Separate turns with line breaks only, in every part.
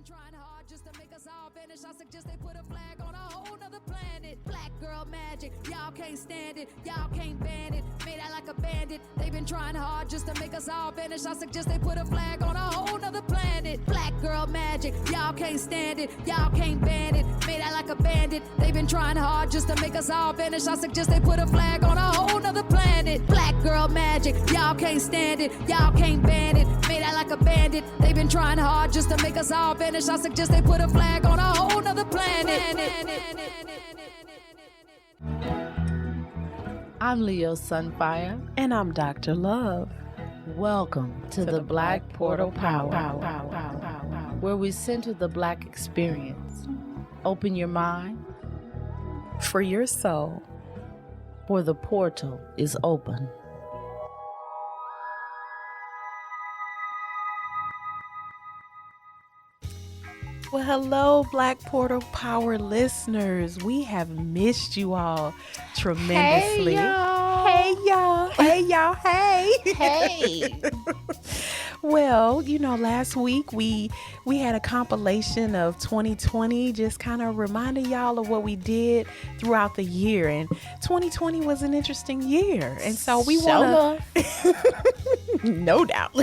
trying hard just to make us all vanish. I suggest they put a flag on a whole nother planet. Black girl magic, y'all can't stand it, y'all can't ban it. Made out like a bandit, they've been trying hard just to make us all vanish. I suggest they put a flag on a whole nother planet. Black girl magic, y'all can't stand it, y'all can't ban it. Made out like a bandit, they've been trying hard just to make us all vanish. I suggest they put a flag on a whole nother planet. Black girl magic, y'all can't stand it, y'all can't ban it. Made out like a bandit, they've been trying hard just to make us all vanish. I suggest they put a flag on a whole nother planet.
I'm Leo Sunfire.
And I'm Dr. Love.
Welcome to the Black Portal Power, where we center the Black experience. Open your mind,
For your soul.
for the portal is open.
Well, hello, Black Portal Power listeners. We have missed you all tremendously.
Hey, y'all.
Hey, y'all. Hey, y'all. Hey.
Hey.
Well, last week we had a compilation of 2020, just kind of reminding y'all of what we did throughout the year. And 2020 was an interesting year. And so we want to, no doubt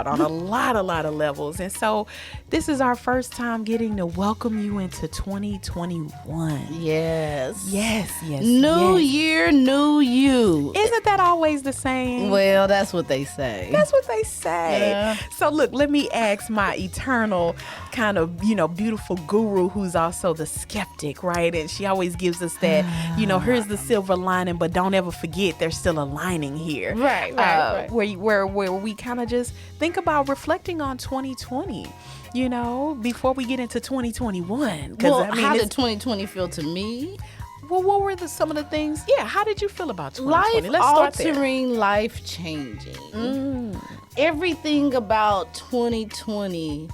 on a lot of levels. And so this is our first time getting to welcome you into 2021.
Yes.
Yes.
New year, new you.
Isn't that always the same?
Well, that's what they say.
That's what they say.
Yeah.
So look, let me ask my eternal kind of, beautiful guru who's also the skeptic, right? And she always gives us that, here's the silver lining, but don't ever forget there's still a lining here.
Right.
Where we kind of just think about reflecting on 2020, before we get into 2021.
Well, how did 2020 feel to me?
Well, what were some of the things? Yeah, how did you feel about 2020?
Life altering, life changing. Everything about 2020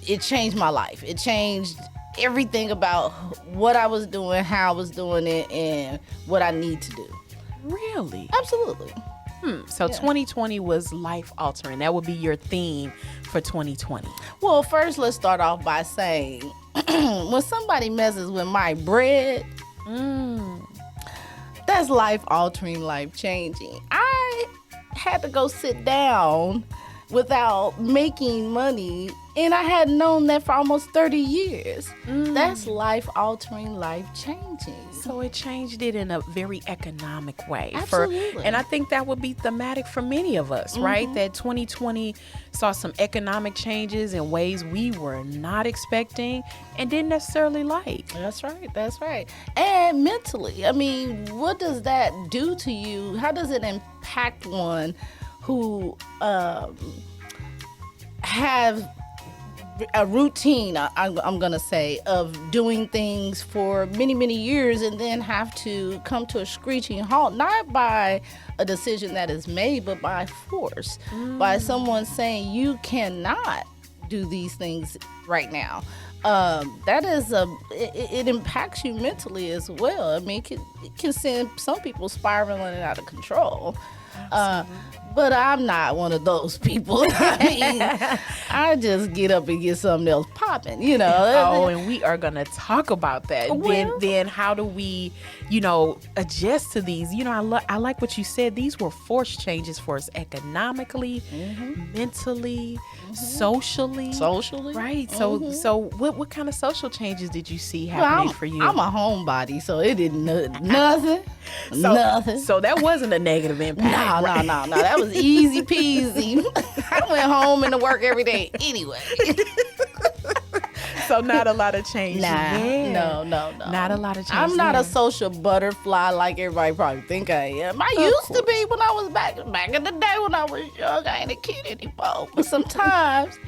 it changed my life. It changed everything about what I was doing, how I was doing it, and what I need to do.
Really?
Absolutely.
So 2020 was life altering. That would be your theme for 2020.
Well, first, let's start off by saying when somebody messes with my bread, that's life altering, life changing. I had to go sit down without making money, and I had known that for almost 30 years. That's life altering, life changing.
So it changed it in a very economic way.
Absolutely.
And I think that would be thematic for many of us, right? That 2020 saw some economic changes in ways we were not expecting and didn't necessarily like.
That's right. And mentally, I mean, what does that do to you? How does it impact one who have a routine, I'm going to say, of doing things for many, many years and then have to come to a screeching halt, not by a decision that is made, but by force, by someone saying you cannot do these things right now. That is it impacts you mentally as well. I mean, it can send some people spiraling out of control. But I'm not one of those people. I just get up and get something else popping,
Oh, and we are going to talk about that.
Well,
then how do we, adjust to these? I like what you said. These were forced changes for us economically, mentally, socially. Right. So what kind of social changes did you see happening for you?
I'm a homebody, so it didn't nothing. Nothing.
So that wasn't a negative impact.
No. That was easy peasy. I went home and to work every day anyway.
So not a lot of change.
No.
Not a lot of change.
I'm not a social butterfly like everybody probably think I am. I used to be when I was back in the day when I was young. I ain't a kid anymore. But sometimes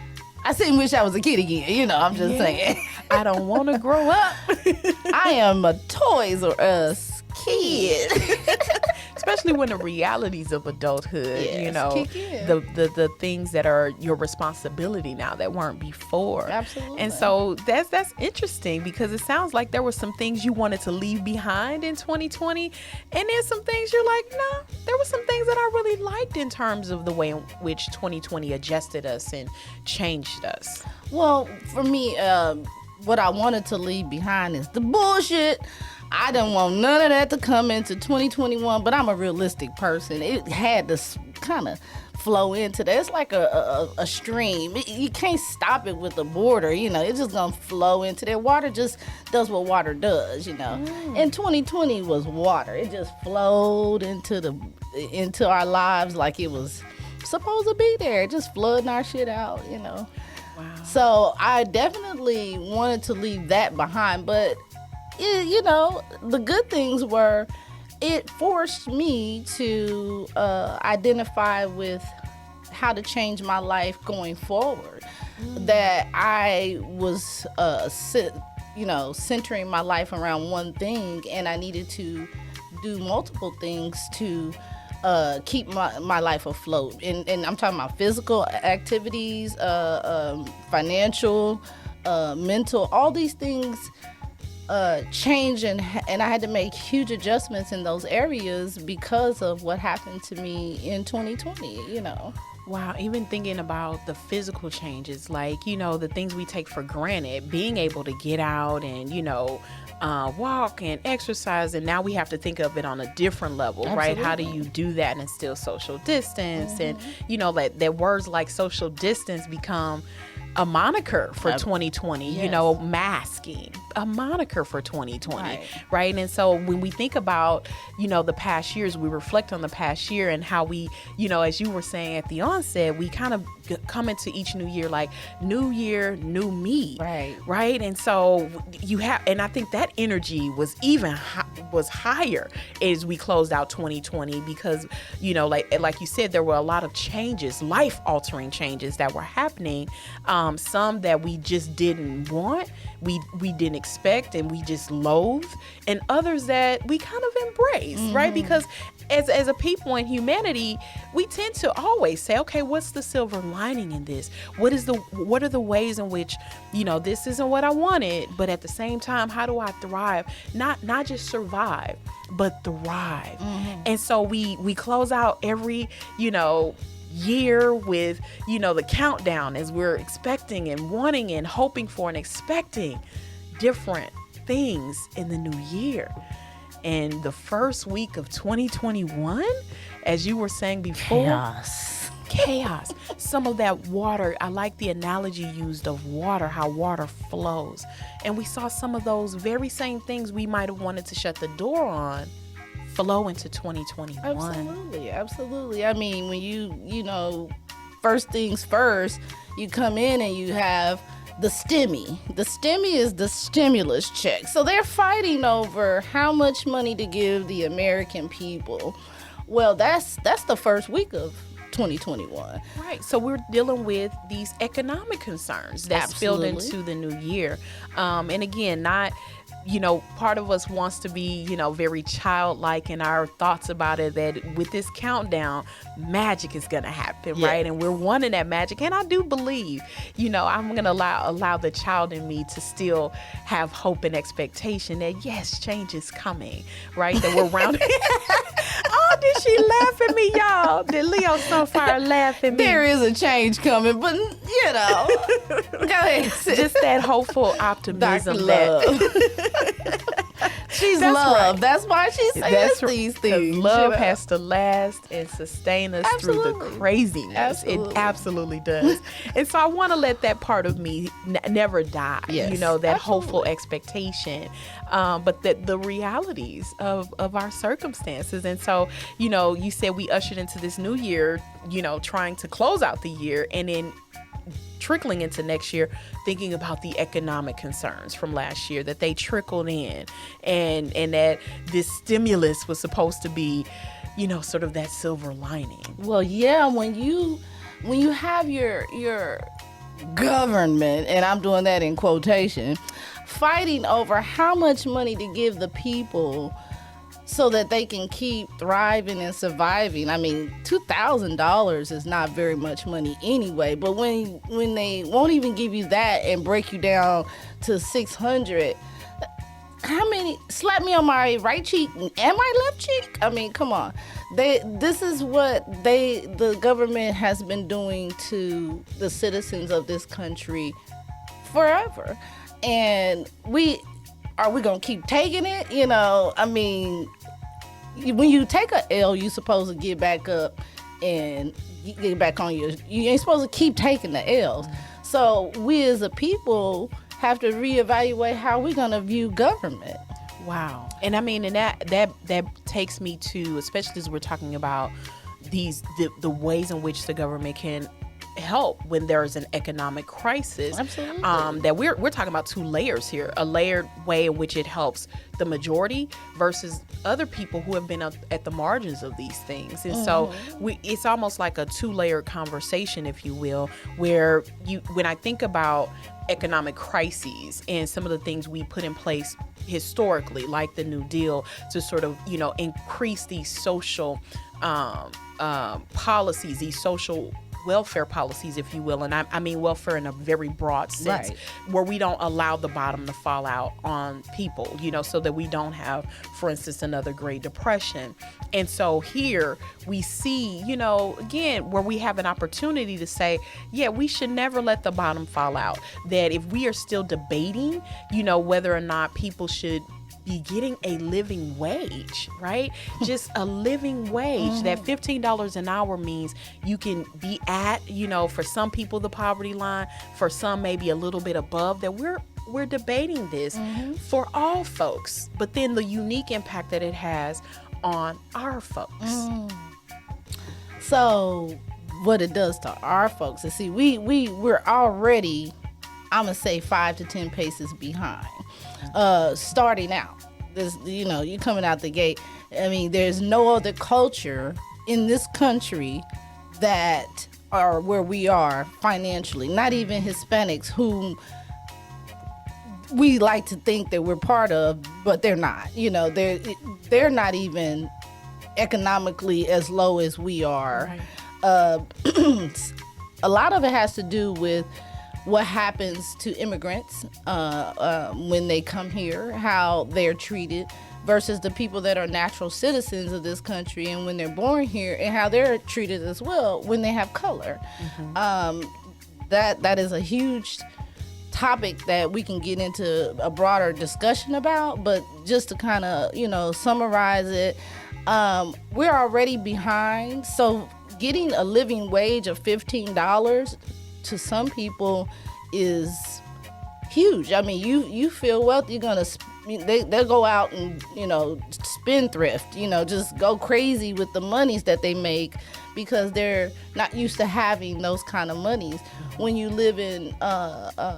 I still wish I was a kid again. I'm just saying.
I don't want to grow up.
I am a Toys R Us kid.
especially when the realities of adulthood,
kick in.
the things that are your responsibility now that weren't before.
Absolutely.
And so that's interesting, because it sounds like there were some things you wanted to leave behind in 2020, and then some things you're like, nah, there were some things that I really liked in terms of the way in which 2020 adjusted us and changed us.
Well, for me, what I wanted to leave behind is the bullshit. I didn't want none of that to come into 2021, but I'm a realistic person. It had to kind of flow into that. It's like a stream. You can't stop it with a border, It's just going to flow into that. Water just does what water does, And 2020 was water. It just flowed into our lives like it was supposed to be there, just flooding our shit out, Wow. So I definitely wanted to leave that behind, but the good things were it forced me to identify with how to change my life going forward. That I was centering my life around one thing, and I needed to do multiple things to keep my life afloat. And I'm talking about physical activities, financial, mental, all these things change, and I had to make huge adjustments in those areas because of what happened to me in 2020,
Wow, even thinking about the physical changes, like, the things we take for granted, being able to get out and, walk and exercise, and now we have to think of it on a different level. Absolutely. Right? How do you do that and still social distance? Mm-hmm. And, that words like social distance become a moniker for 2020, yes. Masking, a moniker for 2020, right? And so when we think about, the past years, we reflect on the past year and how we, as you were saying at the onset, we kind of come into each new year like new year, new me, right? And so and I think that energy was even was higher as we closed out 2020 because, like you said, there were a lot of changes, life-altering changes that were happening. Some that we just didn't want, we didn't expect, and we just loathe, and others that we kind of embrace, right? Because as a people in humanity, we tend to always say, okay, what's the silver lining in this? What are the ways in which, this isn't what I wanted, but at the same time, how do I thrive? Not just survive, but thrive. And so we close out every, year with, the countdown as we're expecting and wanting and hoping for and expecting different things in the new year. And the first week of 2021, as you were saying before, chaos. Some of that water, I like the analogy used of water, how water flows. And we saw some of those very same things we might have wanted to shut the door on flow into 2021.
Absolutely. I mean, when you first things first, you come in and you have the stimmy. The stimmy is the stimulus check. So they're fighting over how much money to give the American people. Well, that's the first week of 2021.
Right. So we're dealing with these economic concerns that spilled into the new year. And again, not, part of us wants to be, very childlike in our thoughts about it, that with this countdown, magic is going to happen, right? And we're wanting that magic. And I do believe, I'm going to allow the child in me to still have hope and expectation that, yes, change is coming, right? That we're round. Oh, did she laugh at me, y'all? Did Leo Sunfire laugh at me?
There is a change coming, but, go ahead.
Just that hopeful optimism.
She's love. Right. That's why she says these things.
Love has to last and sustain us through the craziness. It absolutely does. And so I want to let that part of me never die. Yes, that hopeful expectation. But the realities of our circumstances. And so, you said we ushered into this new year, trying to close out the year, and then trickling into next year, thinking about the economic concerns from last year, that they trickled in, and that this stimulus was supposed to be, sort of that silver lining.
Well, yeah, when you have your government, and I'm doing that in quotation, fighting over how much money to give the people so that they can keep thriving and surviving. I mean, $2,000 is not very much money anyway, but when they won't even give you that and break you down to 600, how many slap me on my right cheek and my left cheek? I mean, come on. This is what the government has been doing to the citizens of this country forever. And are we gonna keep taking it? You know, I mean, when you take a L, you're supposed to get back up and get back on you ain't supposed to keep taking the L's. So we as a people have to reevaluate how we're gonna view government.
Wow. And I mean, and that takes me to, especially as we're talking about the ways in which the government can help when there's an economic crisis.
Absolutely.
That we're talking about two layers here, a layered way in which it helps the majority versus other people who have been at the margins of these things. And so it's almost like a two-layered conversation, if you will, where when I think about economic crises and some of the things we put in place historically, like the New Deal, to sort of, increase these social policies, these social welfare policies, if you will, and I mean welfare in a very broad sense,
right,
where we don't allow the bottom to fall out on people, so that we don't have, for instance, another Great Depression. And so here we see, again, where we have an opportunity to say, yeah, we should never let the bottom fall out. That if we are still debating, whether or not people should be getting a living wage, right? Just a living wage. That $15 an hour means you can be at, for some people, the poverty line, for some maybe a little bit above. That we're debating this for all folks, but then the unique impact that it has on our folks.
So what it does to our folks is, see, we're already, I'm gonna say 5 to 10 paces behind. Starting out, this, you coming out the gate. I mean, there's no other culture in this country that are where we are financially. Not even Hispanics, whom we like to think that we're part of, but they're not. They're not even economically as low as we are. Right. A lot of it has to do with what happens to immigrants when they come here, how they're treated, versus the people that are natural citizens of this country and when they're born here, and how they're treated as well when they have color. That is a huge topic that we can get into a broader discussion about, but just to kind of, summarize it, we're already behind. So getting a living wage of $15 to some people is huge. I mean, you feel wealthy, you're gonna they'll go out and spendthrift, just go crazy with the monies that they make, because they're not used to having those kind of monies. When you live in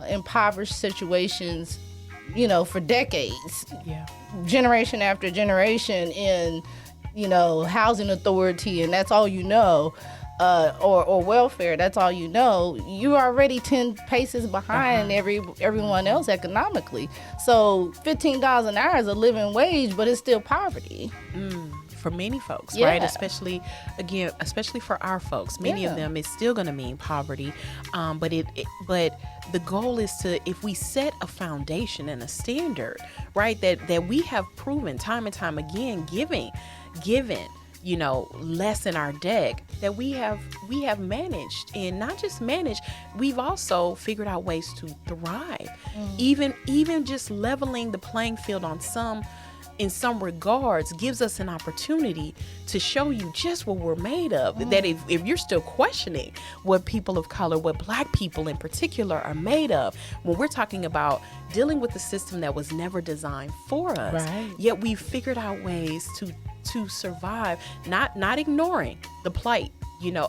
impoverished situations, for decades, generation after generation in housing authority, and that's all or welfare, that's all you're already 10 paces behind everyone else economically. So $15 an hour is a living wage, but it's still poverty.
For many folks, right? Especially for our folks. Many of them, it's still going to mean poverty. But the goal is to, if we set a foundation and a standard, right, that we have proven time and time again, given less in our deck, that we have managed, and not just managed, we've also figured out ways to thrive. Even just leveling the playing field in some regards gives us an opportunity to show you just what we're made of. That if you're still questioning what people of color, what Black people in particular are made of, when we're talking about dealing with a system that was never designed for us,
right,
yet we've figured out ways to survive, not ignoring the plight,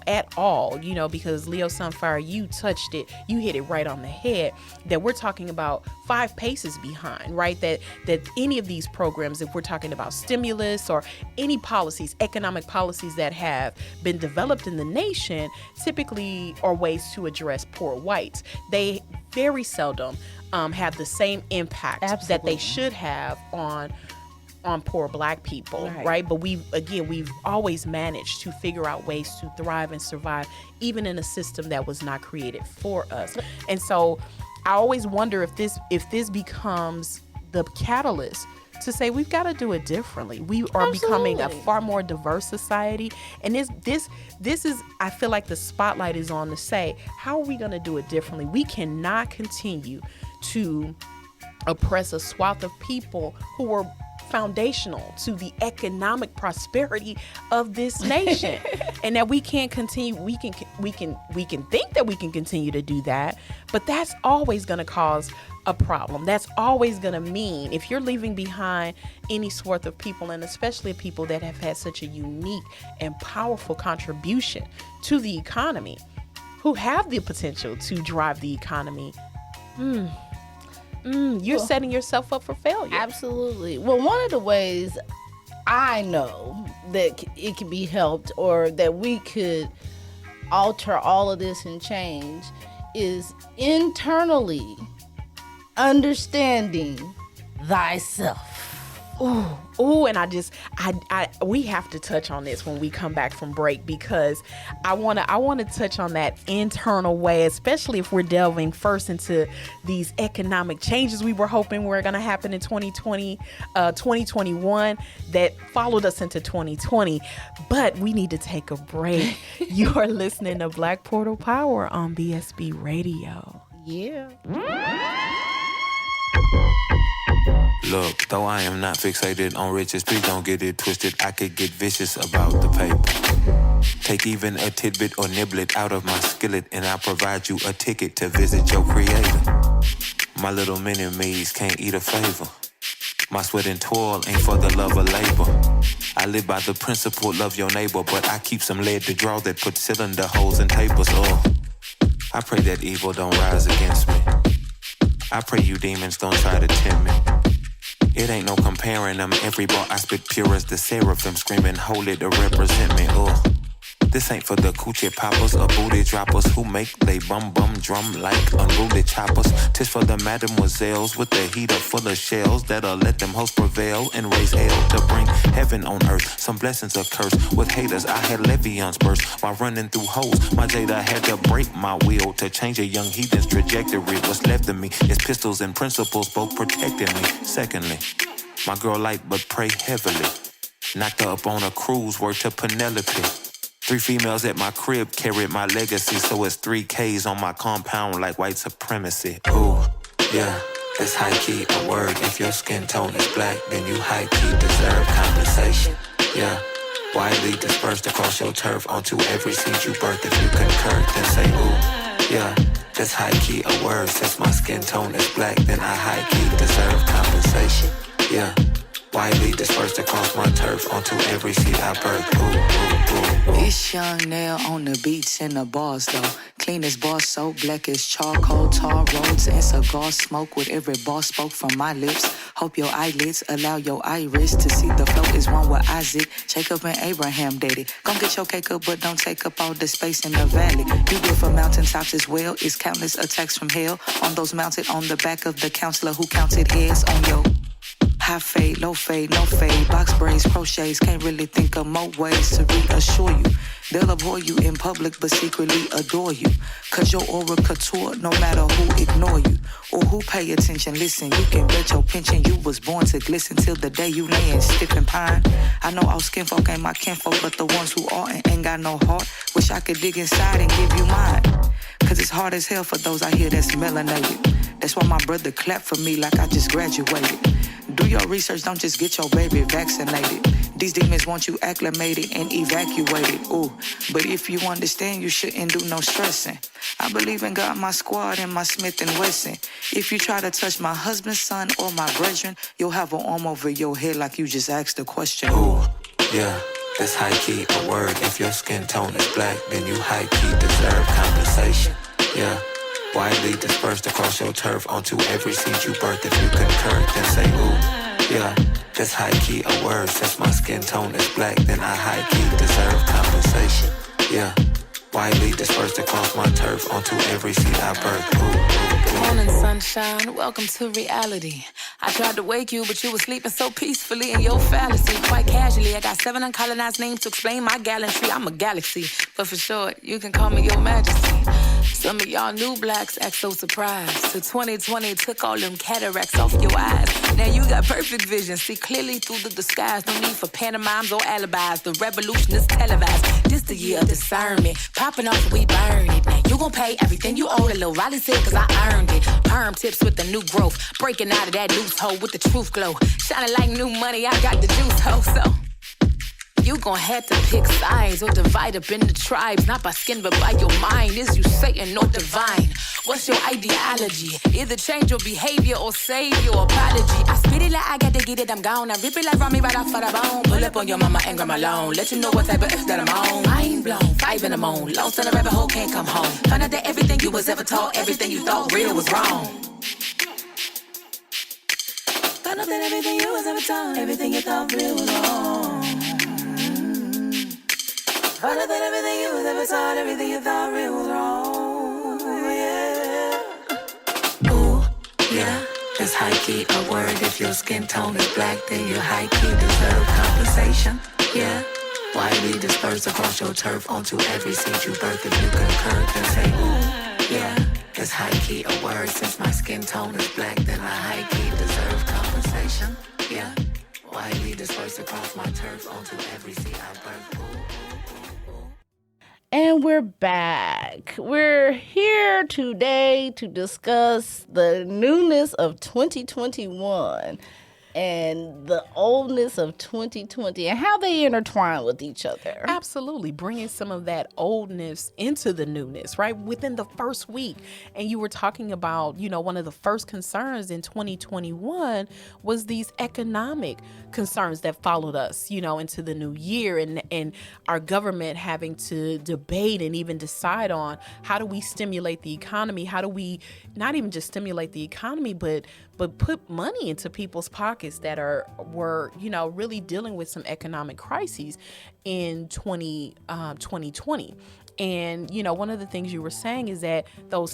at all, because Leo Sunfire, you touched it, you hit it right on the head, that we're talking about 5 paces behind, right? That any of these programs, if we're talking about stimulus or any policies, economic policies that have been developed in the nation, typically are ways to address poor whites. They very seldom have the same impact that they should have on on poor Black people, right? But we've always managed to figure out ways to thrive and survive, even in a system that was not created for us. And so I always wonder if this becomes the catalyst to say we've got to do it differently. We are becoming a far more diverse society, and this is, I feel like the spotlight is on to say, how are we going to do it differently? We cannot continue to oppress a swath of people who were foundational to the economic prosperity of this nation. And that we can't continue, we can think that we can continue to do that, but that's always going to cause a problem. That's always going to mean, if you're leaving behind any swath of people, and especially people that have had such a unique and powerful contribution to the economy, who have the potential to drive the economy, you're setting yourself up for failure.
Absolutely. Well, one of the ways I know that it can be helped, or that we could alter all of this and change, is internally understanding thyself.
Ooh, and we have to touch on this when we come back from break, because I want to touch on that internal way, especially if we're delving first into these economic changes we were hoping were going to happen in 2021 that followed us into 2020. But we need to take a break. You are listening to Black Portal Power on BSB Radio.
Yeah.
Look, though I am not fixated on riches, please don't get it twisted. I could get vicious about the paper. Take even a tidbit or niblet out of my skillet, and I'll provide you a ticket to visit your creator. My little mini-me's can't eat a favor. My sweat and toil ain't for the love of labor. I live by the principle, love your neighbor, but I keep some lead to draw that put cylinder holes in tapers. I pray that evil don't rise against me. I pray you demons don't try to tempt me. It ain't no comparing them. Every bar I spit pure as the seraphim, screaming holy to represent me. This ain't for the coochie poppers or booty droppers who make they bum drum like unruly choppers. Tis for the mademoiselles with the heater full of shells that'll let them hosts prevail and raise hell to bring heaven on earth. Some blessings are cursed. With haters, I had Levions burst while running through holes. My Jada had to break my will to change a young heathen's trajectory. What's left of me is pistols and principles, both protecting me. Secondly, my girl light but pray heavily. Knocked her up on a cruise, word to Penelope. 3 females at my crib carried my legacy, so it's 3 Ks on my compound like white supremacy. Ooh, yeah, it's high-key a word. If your skin tone is black, then you high-key deserve compensation. Yeah, widely dispersed across your turf onto every seed you birth. If you concur, then say ooh, yeah, that's high-key a word. Since my skin tone is black, then I high-key deserve compensation. Yeah, widely dispersed across my turf onto every seed I birth. Ooh, ooh, ooh.
It's young nail on the beats and the bars though. Clean as bar soap, black as charcoal, tar roads and cigar smoke with every bar spoke from my lips. Hope your eyelids allow your iris to see the flow is one with Isaac, Jacob and Abraham daddy. Gon' get your cake up, but don't take up all the space in the valley. You good for mountaintops as well. It's countless attacks from hell on those mounted on the back of the counselor who counted heads on your high fade, low fade, no fade, box braids, crochets. Can't really think of more ways to reassure you. They'll avoid you in public but secretly adore you. Cause your aura couture no matter who ignore you or who pay attention. Listen, you can bet your pension you was born to glisten till the day you lay in stiff and pine. I know all skin folk ain't my kinfolk, but the ones who are and ain't got no heart, wish I could dig inside and give you mine. Cause it's hard as hell for those I hear that's melanated. That's why my brother clapped for me like I just graduated. Do your research, don't just get your baby vaccinated. These demons want you acclimated and evacuated. Ooh, but if you understand, you shouldn't do no stressing. I believe in God, my squad, and my Smith and Wesson. If you try to touch my husband's son or my brethren, you'll have an arm over your head like you just asked the question.
Ooh, yeah, that's high-key a word. If your skin tone is black, then you high-key deserve compensation. Yeah. Widely dispersed across your turf onto every seed you birth. If you concur, then say ooh, yeah, that's high-key a word. Since my skin tone is black, then I high-key deserve compensation. Yeah, widely dispersed across my turf onto every seed I birth. Ooh, ooh, ooh.
Morning sunshine, welcome to reality. I tried to wake you, but you were sleeping so peacefully in your fallacy. Quite casually, I got 7 uncolonized names to explain my gallantry. I'm a galaxy, but for short, you can call me your majesty. Some of y'all new blacks act so surprised. So 2020 took all them cataracts off your eyes. Now you got perfect vision, see clearly through the disguise. No need for pantomimes or alibis. The revolution is televised. This the year of discernment. Popping off, we burn it. Now you gon' pay everything you owe. The little Riley said, cause I earned it. Perm tips with the new growth. Breaking out of that loose hole with the truth glow. Shining like new money, I got the juice hoe, so you gon' have to pick sides or divide up into tribes. Not by skin, but by your mind. Is you Satan or divine? What's your ideology? Either change your behavior or save your apology. I spit it like I got to get it, I'm gone. I rip it like Rami right off of the bone. Pull up on your mama and grandma alone. Let you know what type of F that I'm on. Mind blown, 5 in the moon. Lost in a rabbit hole, can't come home. Found out that everything you was ever taught, everything you thought real was wrong. Found out that everything you was ever taught, everything you thought real was wrong. Found out that everything you was ever taught, everything you thought real was wrong. Yeah. Ooh, yeah. That's high key a word. If your skin tone is black, then you high key deserve compensation. Yeah. Widely dispersed across your turf onto every seed you birth. If you concur, then say ooh, yeah. That's high key a word. Since my skin tone is black, then I high key deserve compensation. Yeah. Widely dispersed across my turf onto every seed I birth. Ooh.
And we're back. We're here today to discuss the newness of 2021 and the oldness of 2020 and how they intertwine with each other.
Absolutely. Bringing some of that oldness into the newness, right? Within the first week. And you were talking about, one of the first concerns in 2021 was these economic concerns that followed us, into the new year, and our government having to debate and even decide on how do we stimulate the economy? How do we not even just stimulate the economy, but put money into people's pockets that were really dealing with some economic crises in 2020. And, one of the things you were saying is that the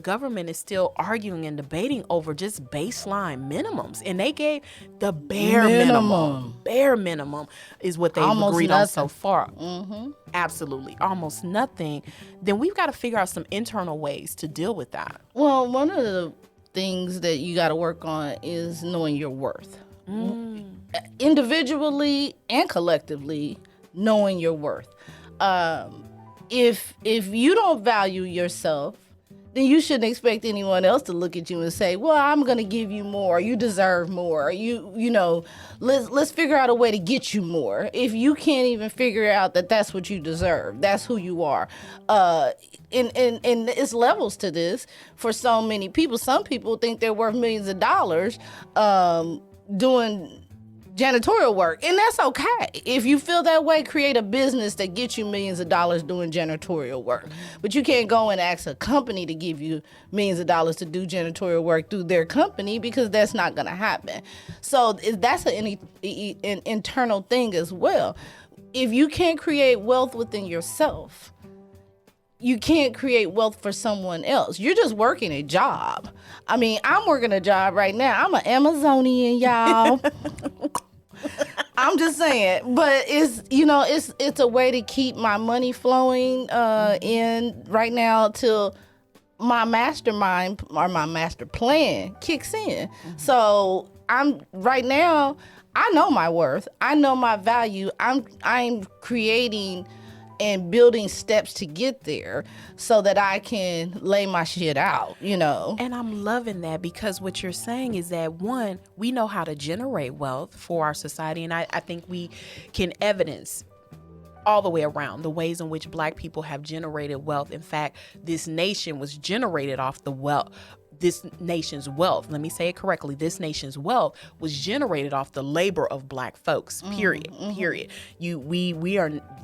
government is still arguing and debating over just baseline minimums. And they gave the bare minimum. Bare minimum is what they've agreed on so far. Mm-hmm. Absolutely. Almost nothing. Then we've got to figure out some internal ways to deal with that.
Well, one of the things that you got to work on is knowing your worth. Individually and collectively, knowing your worth. If you don't value yourself, then you shouldn't expect anyone else to look at you and say, well, I'm going to give you more. You deserve more. Let's figure out a way to get you more. If you can't even figure out that that's what you deserve, that's who you are. And it's levels to this for so many people. Some people think they're worth millions of dollars doing janitorial work, and that's okay. If you feel that way, create a business that gets you millions of dollars doing janitorial work. But you can't go and ask a company to give you millions of dollars to do janitorial work through their company, because that's not going to happen. So that's an internal thing as well. If you can't create wealth within yourself, you can't create wealth for someone else. You're just working a job. I mean, I'm working a job right now. I'm an Amazonian, y'all. I'm just saying, but it's a way to keep my money flowing in right now till my mastermind or my master plan kicks in. Mm-hmm. So I'm right now, I know my worth. I know my value. I'm creating and building steps to get there so that I can lay my shit out, And I'm loving that, because what you're saying is that, one, we know how to generate wealth for our society. And I think we can evidence all the way around the ways in which Black people have generated wealth. In fact, this nation was generated off the wealth. This nation's wealth, let me say it correctly, this nation's wealth was generated off the labor of Black folks, period.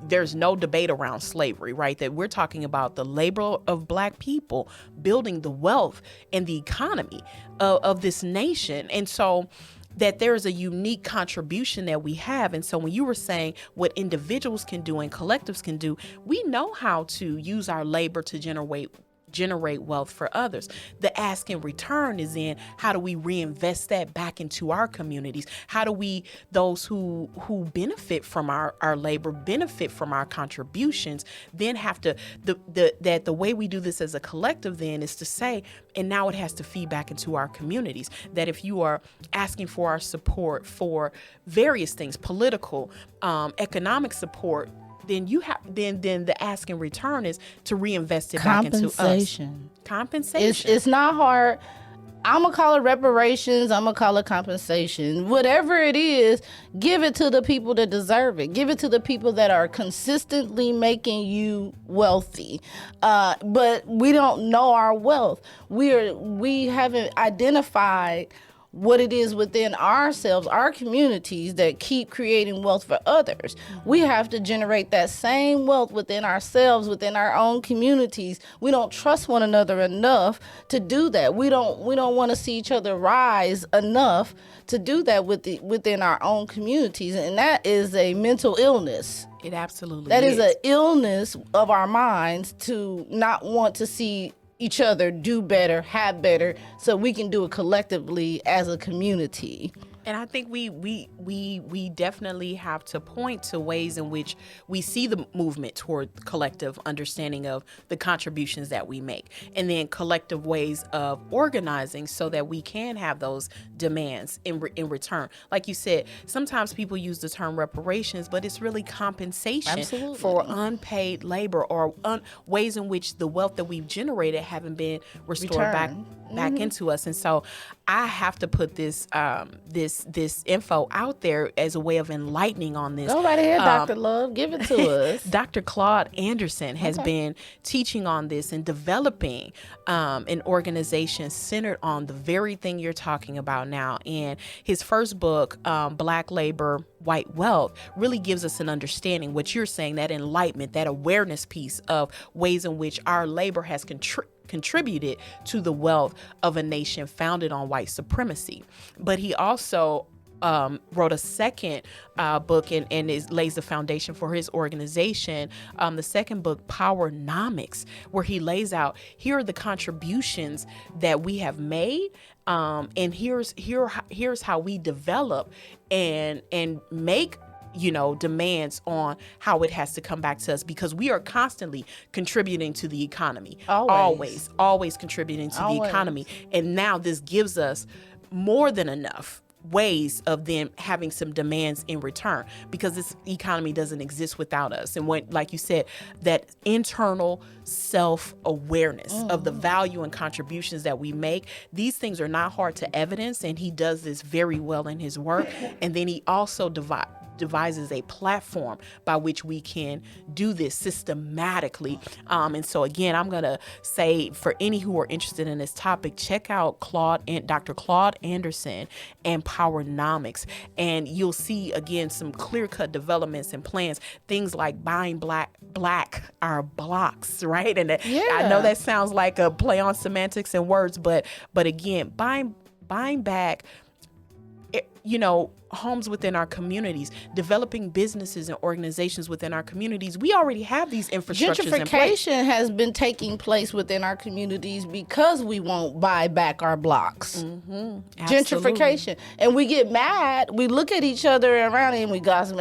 There's no debate around slavery, right? That we're talking about the labor of Black people building the wealth and the economy of this nation. And so that there is a unique contribution that we have. And so when you were saying what individuals can do and collectives can do, we know how to use our labor to generate
generate wealth for others. The ask in return is in how do we reinvest that back into our communities? How do we, those who benefit from our labor, benefit from our contributions, then have to, the way we do this as a collective then is to say, and now it has to feed back into our communities, that if you are asking for our support for various things, political, economic support, then you have then the ask in return is to reinvest it back into us. Compensation.
It's not hard. I'm gonna call it reparations. I'm gonna call it compensation. Whatever it is, give it to the people that deserve it. Give it to the people that are consistently making you wealthy. But we don't know our wealth. We haven't identified what it is within ourselves, our communities, that keep creating wealth for others. We have to generate that same wealth within ourselves, within our own communities. We don't trust one another enough to do that. We don't want to see each other rise enough to do that within our own communities, and that is a mental illness.
It absolutely
That is an illness of our minds, to not want to see each other do better, have better, so we can do it collectively as a community.
And I think we definitely have to point to ways in which we see the movement toward collective understanding of the contributions that we make, and then collective ways of organizing so that we can have those demands in return. Like you said, sometimes people use the term reparations, but it's really compensation
Absolutely.
for unpaid labor or ways in which the wealth that we've generated haven't been restored back into us. And so I have to put this info out there as a way of enlightening on this.
Go right ahead, Dr. Love. Give it to us.
Dr. Claude Anderson has been teaching on this and developing an organization centered on the very thing you're talking about now. And his first book, Black Labor, White Wealth, really gives us an understanding, what you're saying, that enlightenment, that awareness piece of ways in which our labor has contributed to the wealth of a nation founded on white supremacy. But he also wrote a second book and lays the foundation for his organization. The second book, Powernomics, where he lays out, here are the contributions that we have made, and here's how we develop and make demands on how it has to come back to us, because we are constantly contributing to the economy. Always contributing to the economy. And now this gives us more than enough ways of them having some demands in return, because this economy doesn't exist without us. And when, like you said, that internal self-awareness of the value and contributions that we make, these things are not hard to evidence, and he does this very well in his work. And then he also devises a platform by which we can do this systematically. And so again, I'm going to say, for any who are interested in this topic, check out Dr. Claude Anderson and Powernomics. And you'll see, again, some clear-cut developments and plans, things like buying black our blocks, right? And I know that sounds like a play on semantics and words, but again, buying back homes within our communities, developing businesses and organizations within our communities. We already have these infrastructures in place.
Gentrification has been taking place within our communities because we won't buy back our blocks. Gentrification. And we get mad. We look at each other around and we gossip.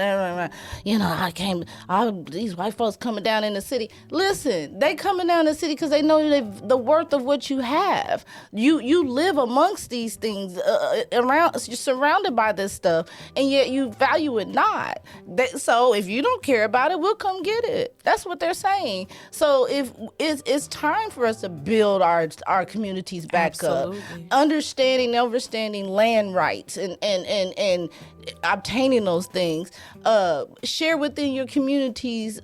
These white folks coming down in the city. Listen, they coming down in the city because they know the worth of what you have. You live amongst these things, you're surrounded by this stuff, and yet you value it not. So if you don't care about it, we'll come get it. That's what they're saying. So if it's time for us to build our communities back up, understanding land rights and obtaining those things. Share within your communities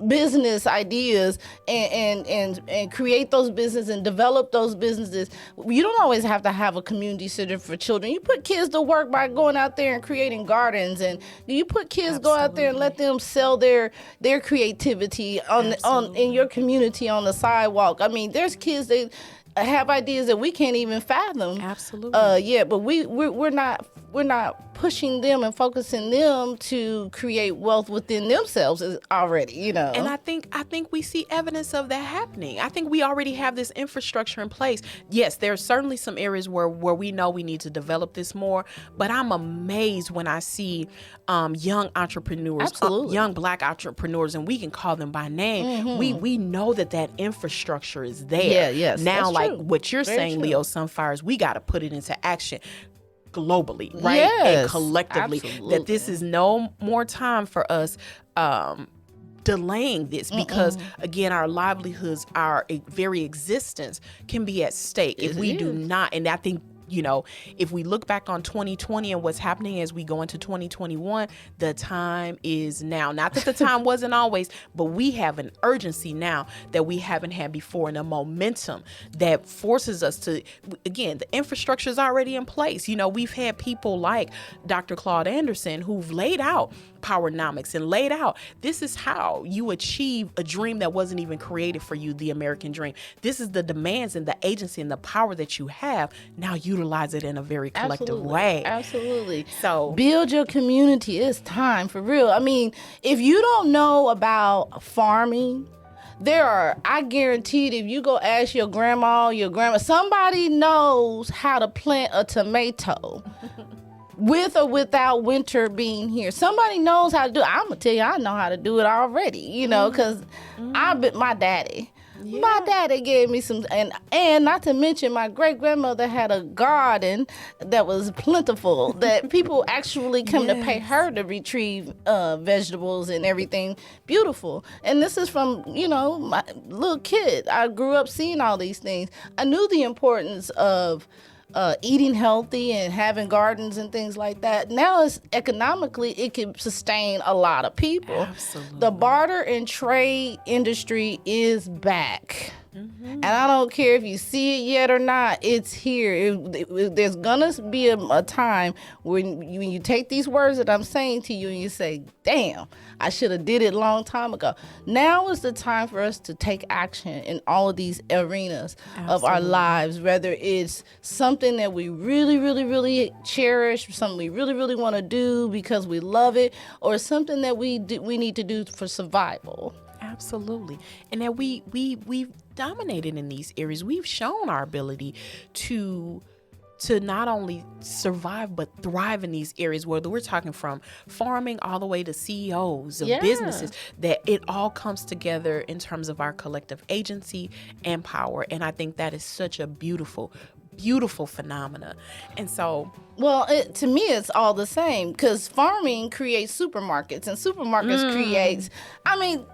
business ideas and create those businesses and develop those businesses. You don't always have to have a community center for children. You put kids to work by going out there and creating gardens, and you put kids go out there and let them sell their creativity in your community on the sidewalk. I mean, there's kids have ideas that we can't even fathom.
Absolutely.
Yeah, but we're not pushing them and focusing them to create wealth within themselves already, you know.
And I think we see evidence of that happening. I think we already have this infrastructure in place. Yes, there are certainly some areas where we know we need to develop this more, but I'm amazed when I see young entrepreneurs, young Black entrepreneurs, and we can call them by name. We know that infrastructure is there.
Yeah, yes.
Now,
that's
like
true.
what you're
Very
saying,
true.
Leo Sunfires, we got to put it into action globally, right?
Yes,
And collectively.
absolutely.
That this is no more time for us delaying this, because again, our livelihoods, our very existence can be at stake if we do not. And I think, you know, if we look back on 2020 and what's happening as we go into 2021, the time is now. Not that the time wasn't always, but we have an urgency now that we haven't had before, and a momentum that forces us to, again, the infrastructure is already in place. You know, we've had people like Dr. Claude Anderson who've laid out Powernomics and laid out, this is how you achieve a dream that wasn't even created for you, the American dream. This is the demands and the agency and the power that you have. Now utilize it in a very collective way.
Absolutely.
So
build your community. It's time for real. I mean, if you don't know about farming, I guarantee that if you go ask your grandma, somebody knows how to plant a tomato. With or without winter being here, somebody knows how to do it. I'm gonna tell you, I know how to do it already. You know, because my daddy gave me some, and not to mention my great grandmother had a garden that was plentiful. That people actually come to pay her to retrieve vegetables and everything beautiful. And this is from my little kid. I grew up seeing all these things. I knew the importance of eating healthy and having gardens and things like that. Now it's economically, it can sustain a lot of people.
Absolutely.
The barter and trade industry is back. And I don't care if you see it yet or not, it's here. There's gonna be a time when you take these words that I'm saying to you and you say, damn, I should have did it a long time ago. Now is the time for us to take action in all of these arenas of our lives, whether it's something that we really, really, really cherish, something we really, really want to do because we love it, or something that we need to do for survival.
Absolutely. And that we've dominated in these areas. We've shown our ability to not only survive but thrive in these areas, whether we're talking from farming all the way to CEOs of businesses, that it all comes together in terms of our collective agency and power. And I think that is such a beautiful phenomena. And so,
well, to me, it's all the same, because farming creates supermarkets, and supermarkets creates,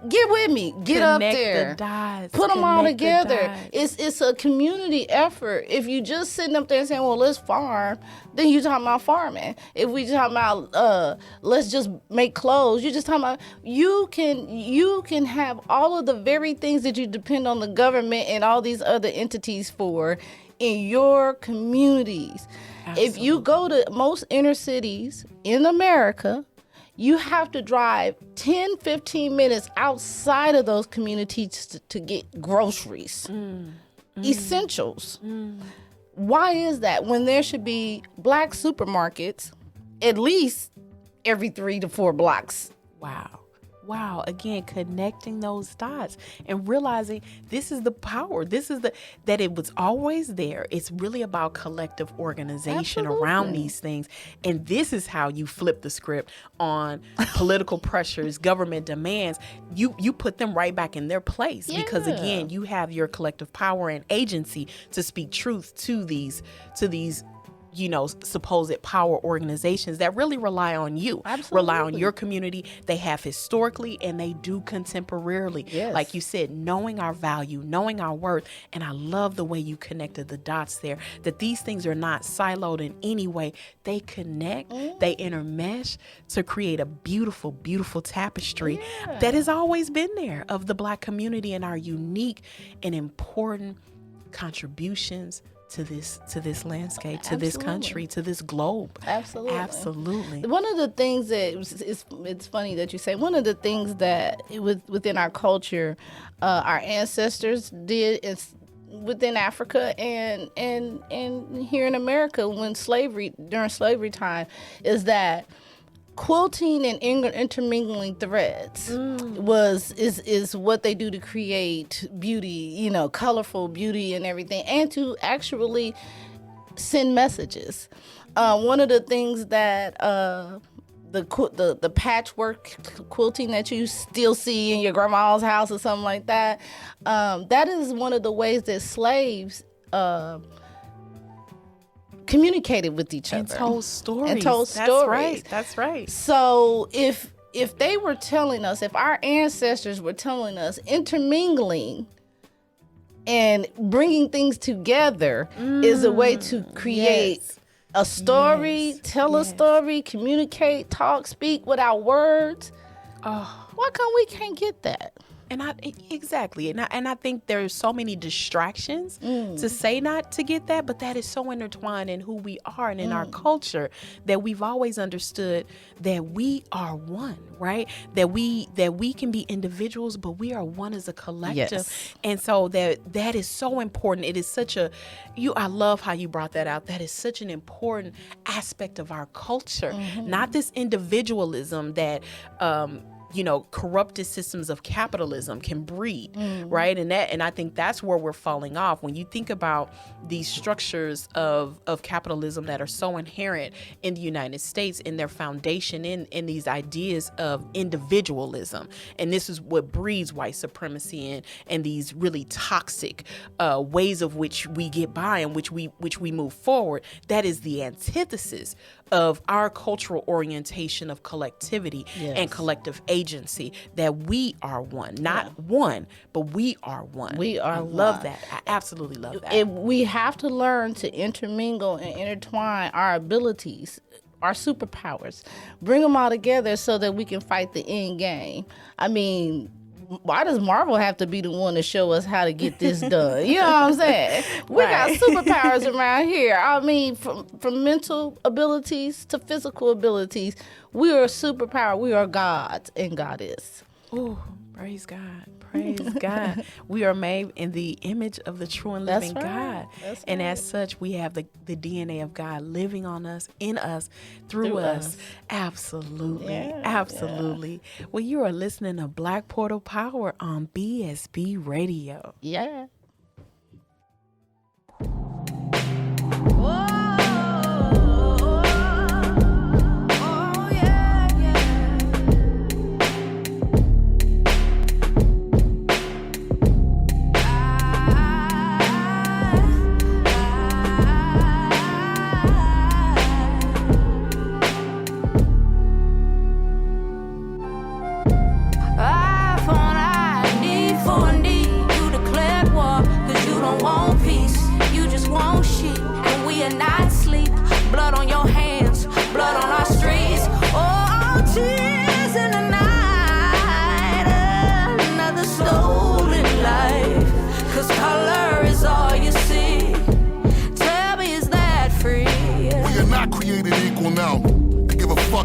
get with me, get up there,
the dots,
put them all together.
The
It's a community effort. If you just sitting up there and saying, well, let's farm, then you're talking about farming. If we talking about let's just make clothes, you're just talking about you can have all of the very things that you depend on the government and all these other entities for in your communities. Absolutely. If you go to most inner cities in America, you have to drive 10, 15 minutes outside of those communities to get groceries, essentials. Why is that? When there should be Black supermarkets at least every 3 to 4 blocks.
Wow. Again, connecting those dots and realizing this is the power. That it was always there. It's really about collective organization around these things. And this is how you flip the script on political pressures, government demands. You put them right back in their place because, again, you have your collective power and agency to speak truth to these supposed power organizations that really rely on you, rely on your community. They have historically and they do contemporarily. Yes. Like you said, knowing our value, knowing our worth. And I love the way you connected the dots there, that these things are not siloed in any way. They connect, they intermesh to create a beautiful, beautiful tapestry that has always been there of the Black community and our unique and important contributions to this landscape, to this country, to this globe. Absolutely.
One of the things that it's funny that you say, one of the things that within our culture, our ancestors did is within Africa and here in America during slavery time, is that quilting and intermingling threads is what they do to create beauty, colorful beauty and everything, and to actually send messages. One of the things that the patchwork quilting that you still see in your grandma's house or something like that, that is one of the ways that slaves communicated with each other.
And told stories. That's right.
So if they were telling us, if our ancestors were telling us, intermingling and bringing things together is a way to create a story, tell a story, communicate, talk, speak without words. Why can't get that?
And I think there's so many distractions to say not to get that, but that is so intertwined in who we are and in our culture, that we've always understood that we are one, right? That we can be individuals, but we are one as a collective.
Yes.
And so that is so important. It is I love how you brought that out. That is such an important aspect of our culture, not this individualism that corrupted systems of capitalism can breed, right? And I think that's where we're falling off. When you think about these structures of capitalism that are so inherent in the United States, in their foundation, in these ideas of individualism, and this is what breeds white supremacy and these really toxic ways of which we get by and which we move forward. That is the antithesis of our cultural orientation of collectivity and collective agency, that we are one, not one, but we are one. I love that. I absolutely love that.
We have to learn to intermingle and intertwine our abilities, our superpowers, bring them all together so that we can fight the end game. I mean, why does Marvel have to be the one to show us how to get this done? You know what I'm saying? We got superpowers around here. I mean, from mental abilities to physical abilities, we are a superpower. We are gods and goddess.
Ooh, praise God. Praise God. We are made in the image of the true and living God. And as such, we have the DNA of God living on us, in us, through us. Absolutely.
Yeah,
absolutely. Yeah. Well, you are listening to Black Portal Power on BSB Radio.
Yeah.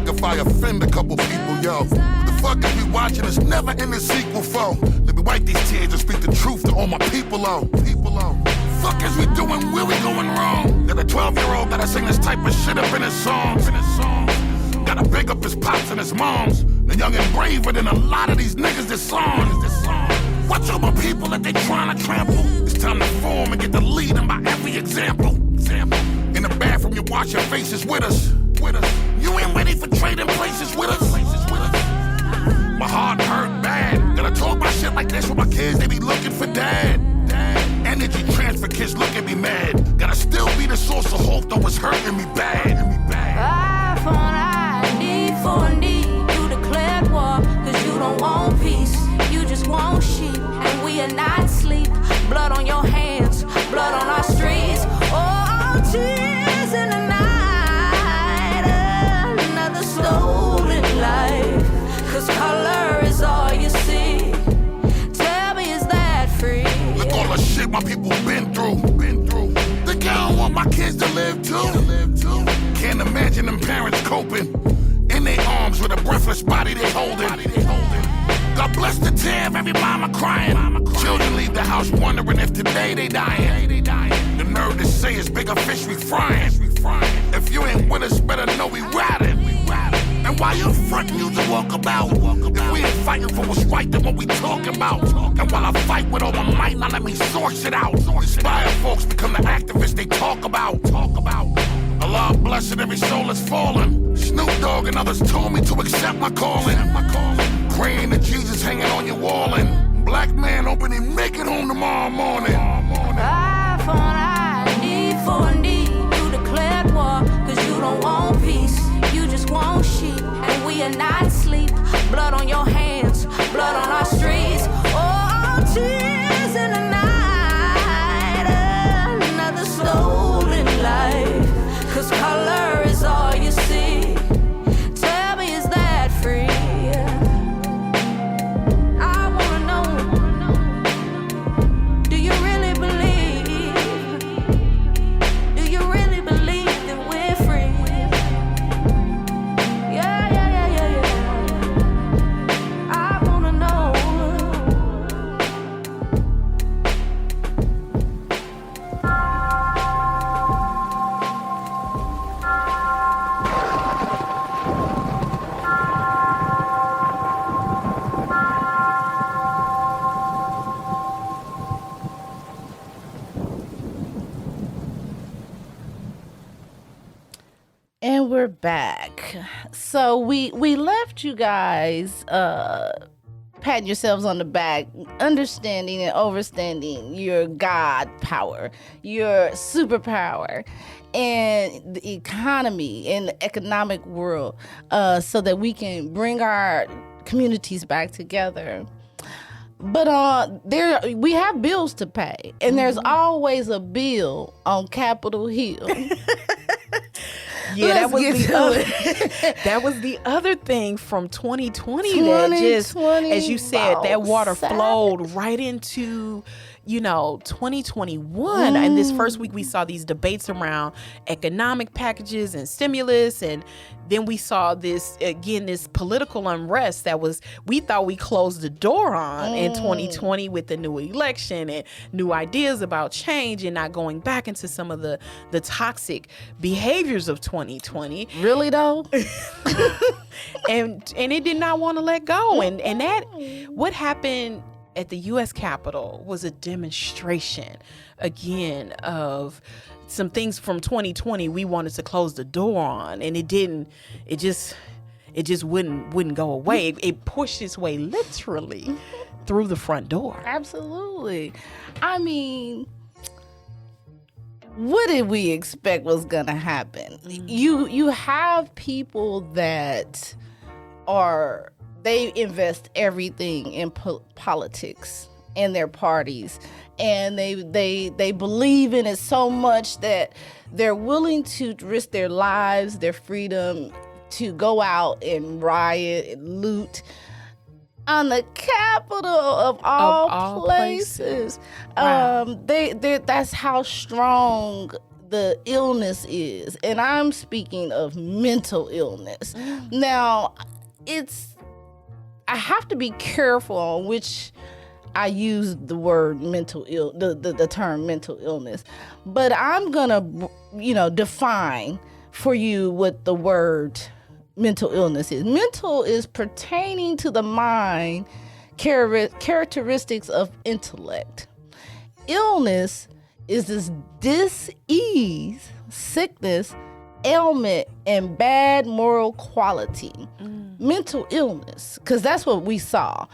If I offend a couple people, yo, the fuck is we watching us never in the sequel for? Let me wipe these tears and speak the truth to all my people out. Fuck is we doing, where we going wrong? That a 12-year-old gotta sing this type of shit up in his songs. Gotta big up his pops and his moms. The young and braver than a lot of these niggas this song. Watch all my people that they trying to trample. It's time to form and get the leading by every example. In the bathroom, you wash your faces with us. You ain't ready for trading places with us. My heart hurt bad. Gotta talk my shit like this with my kids, they be looking for dad. Energy transfer kids look at me mad. Gotta still be the source of hope, though it's hurting me bad.
Eye for an eye, need for a need. You declared war, cause you don't want peace. You just want sheep, and we are not sleep. Blood on your hands, blood on our streets. Oh, tears in the night. Another stolen life. Cause color is all you see. Tell me, is that free?
Look all the shit my people been through. Think I don't want my kids to live too. Can't imagine them parents coping. In their arms with a breathless body they holding. God bless the tear of every mama crying. children leave the house wondering if today they dying. The nerve to say it's bigger fish we frying. If you ain't with us, better know we riding. And while you frontin', you just walk about. If we ain't fighting for what's right, then what we talking about? And while I fight with all my might, now let me source it out. Inspire folks become the activists they talk about. Allah blessed every soul that's fallen. Snoop Dogg and others told me to accept my calling. Praying to Jesus hanging on your wall. And black man hoping he make it home tomorrow morning.
Eye for an eye, need for a need. You declared war, cause you don't want peace. You just want sheep, and we are not asleep. Blood on your hands, blood on our streets. Oh, tears in the night. Another stolen life. Cause color is all you see. Tell me, is that free? I wanna know. Do you really believe? Do you really believe that we're free? Yeah. I wanna know.
And we're back. So we left you guys patting yourselves on the back, understanding and overstanding your God power, your superpower, and the economy and the economic world, so that we can bring our communities back together. But we have bills to pay, and there's always a bill on Capitol Hill.
Yeah, that was the other thing from 2020 that just, as you said, that water flowed right into, 2021. And this first week we saw these debates around economic packages and stimulus, and then we saw this political unrest that we thought we closed the door on in 2020 with the new election and new ideas about change and not going back into some of the toxic behaviors of 2020.
Really though?
and it did not want to let go. And that, what happened at the U.S. Capitol was a demonstration again of some things from 2020 we wanted to close the door on, and it didn't. It just wouldn't go away. It pushed its way literally through the front door.
Absolutely. I mean, what did we expect was gonna happen? You have people that they invest everything in politics and their parties, and they believe in it so much that they're willing to risk their lives, their freedom, to go out and riot and loot on the Capitol of all places.
Wow.
That's how strong the illness is, and I'm speaking of mental illness. Now, I have to be careful on which I use the word the term mental illness, but I'm gonna, define for you what the word mental illness is. Mental is pertaining to the mind, characteristics of intellect. Illness is this dis-ease, sickness, ailment, and bad moral quality. Mental illness, because that's what we saw.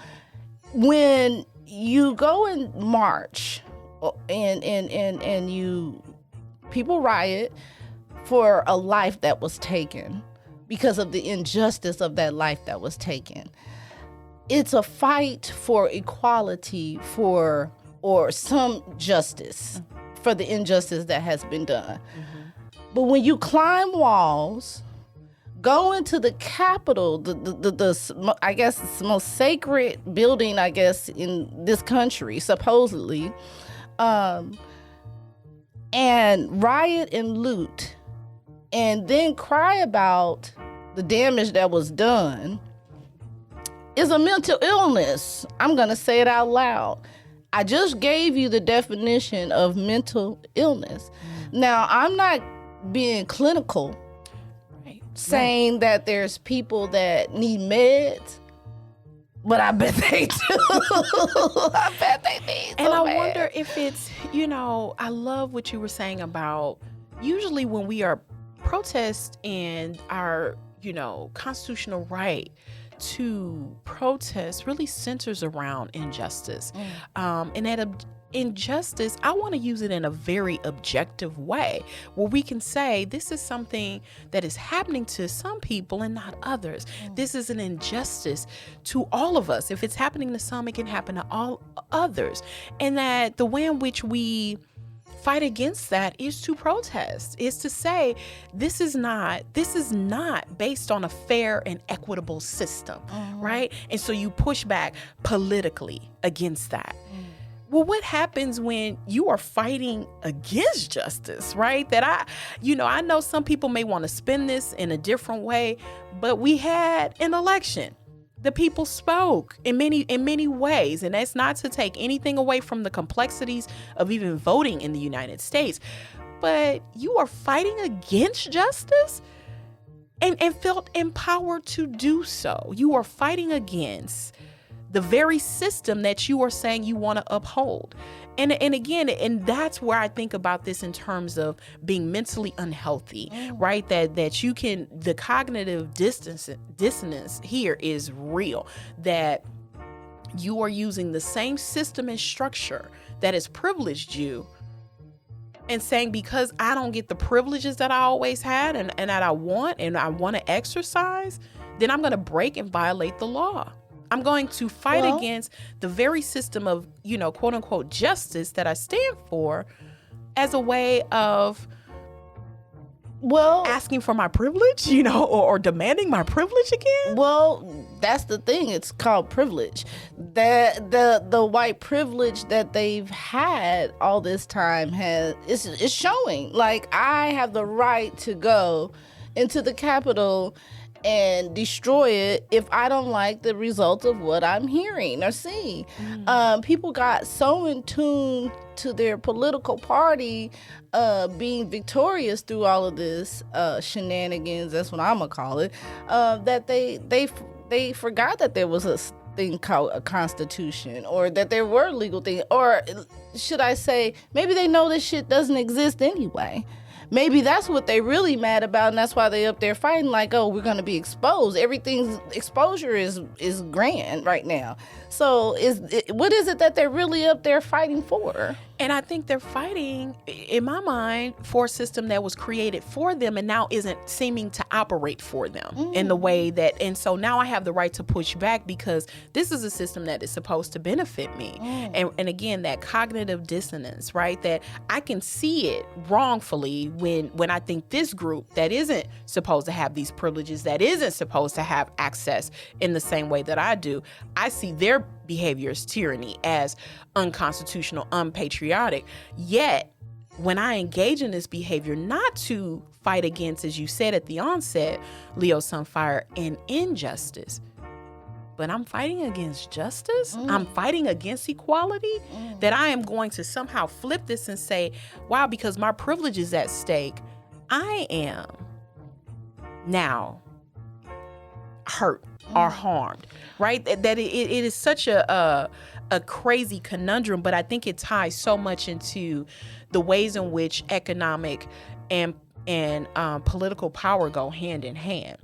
When you go and march and people riot for a life that was taken because of the injustice of that life that was taken. It's a fight for equality or some justice for the injustice that has been done. But when you climb walls, go into the Capitol, the I guess it's the most sacred building, I guess, in this country, supposedly, and riot and loot, and then cry about the damage that was done, is a mental illness. I'm gonna say it out loud. I just gave you the definition of mental illness. Now, I'm not being clinical, saying that there's people that need meds, but I bet they do. I bet they need
And I
meds.
wonder if it's, I love what you were saying about usually when we are protest and our, constitutional right to protest really centers around injustice. And that injustice, I want to use it in a very objective way where we can say this is something that is happening to some people and not others. This is an injustice to all of us. If it's happening to some, it can happen to all others. And that the way in which we fight against that is to protest, is to say this is not based on a fair and equitable system, right? And so you push back politically against that. Well, what happens when you are fighting against justice, right? That I know some people may want to spin this in a different way, but we had an election. The people spoke in many ways, and that's not to take anything away from the complexities of even voting in the United States. But you are fighting against justice and felt empowered to do so. You are fighting against the very system that you are saying you want to uphold. And again, that's where I think about this in terms of being mentally unhealthy, right? That you can, the cognitive dissonance here is real, that you are using the same system and structure that has privileged you and saying, because I don't get the privileges that I always had and that I want to exercise, then I'm going to break and violate the law. I'm going to fight against the very system of, quote unquote, justice that I stand for as a way of, asking for my privilege, or demanding my privilege again.
Well, that's the thing. It's called privilege. The white privilege that they've had all this time is showing. Like, I have the right to go into the Capitol and destroy it if I don't like the result of what I'm hearing or seeing. People got so in tune to their political party being victorious through all of this shenanigans, that's what I'm gonna call it, that they forgot that there was a thing called a constitution, or that there were legal things, or should I say, maybe they know this shit doesn't exist anyway. Maybe that's what they really mad about, and that's why they up there fighting like, oh, we're gonna be exposed. Everything's exposure is grand right now. So what is it that they're really up there fighting for?
And I think they're fighting, in my mind, for a system that was created for them and now isn't seeming to operate for them in the way that, and so now I have the right to push back because this is a system that is supposed to benefit me. And again, that cognitive dissonance, right? That I can see it wrongfully when I think this group that isn't supposed to have these privileges, that isn't supposed to have access in the same way that I do, I see their behavior as tyranny, as unconstitutional, unpatriotic. Yet, when I engage in this behavior, not to fight against, as you said at the onset, Leo Sunfire, an injustice, but I'm fighting against justice. I'm fighting against equality, that I am going to somehow flip this and say, wow, because my privilege is at stake, I am now hurt or harmed, right? That it is such a crazy conundrum, but I think it ties so much into the ways in which economic and political power go hand in hand.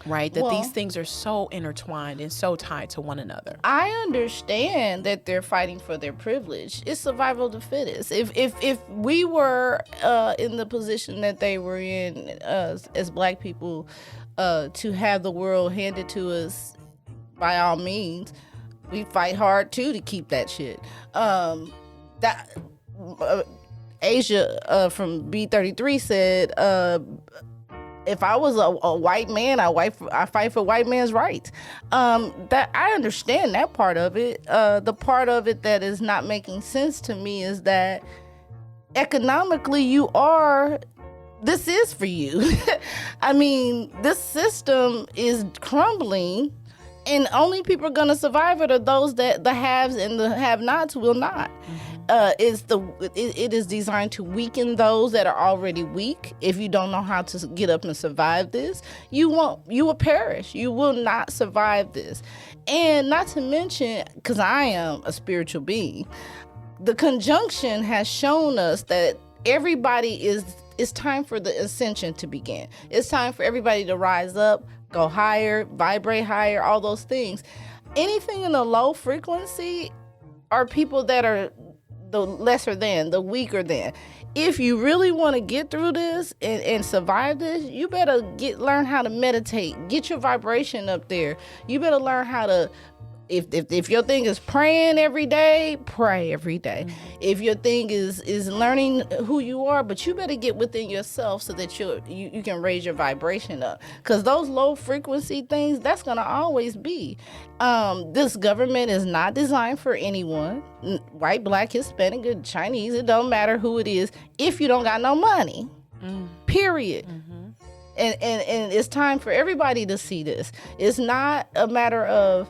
Right? That these things are so intertwined and so tied to one another.
I understand that they're fighting for their privilege. It's survival of the fittest. If we were in the position that they were in as Black people, to have the world handed to us, by all means, we fight hard too to keep that shit. Asia from B33 said, if I was a white man, I fight for white man's rights. That I understand that part of it. The part of it that is not making sense to me is that economically this is for you. I mean, this system is crumbling, And only people are going to survive it are those that the haves and the have-nots will not. It is designed to weaken those that are already weak. If you don't know how to get up and survive this, you will perish. You will not survive this. And not to mention, because I am a spiritual being, the conjunction has shown us that it's time for the ascension to begin. It's time for everybody to rise up, go higher, vibrate higher, all those things. Anything in the low frequency are people that are the lesser than, the weaker than. If you really want to get through this and survive this, you better learn how to meditate. Get your vibration up there. You better learn how to, if your thing is praying every day, pray every day. If your thing is learning who you are, but you better get within yourself so that you can raise your vibration up. Because those low frequency things, that's going to always be. This government is not designed for anyone, white, black, Hispanic, Chinese, it don't matter who it is, if you don't got no money, period. And it's time for everybody to see this. It's not a matter of,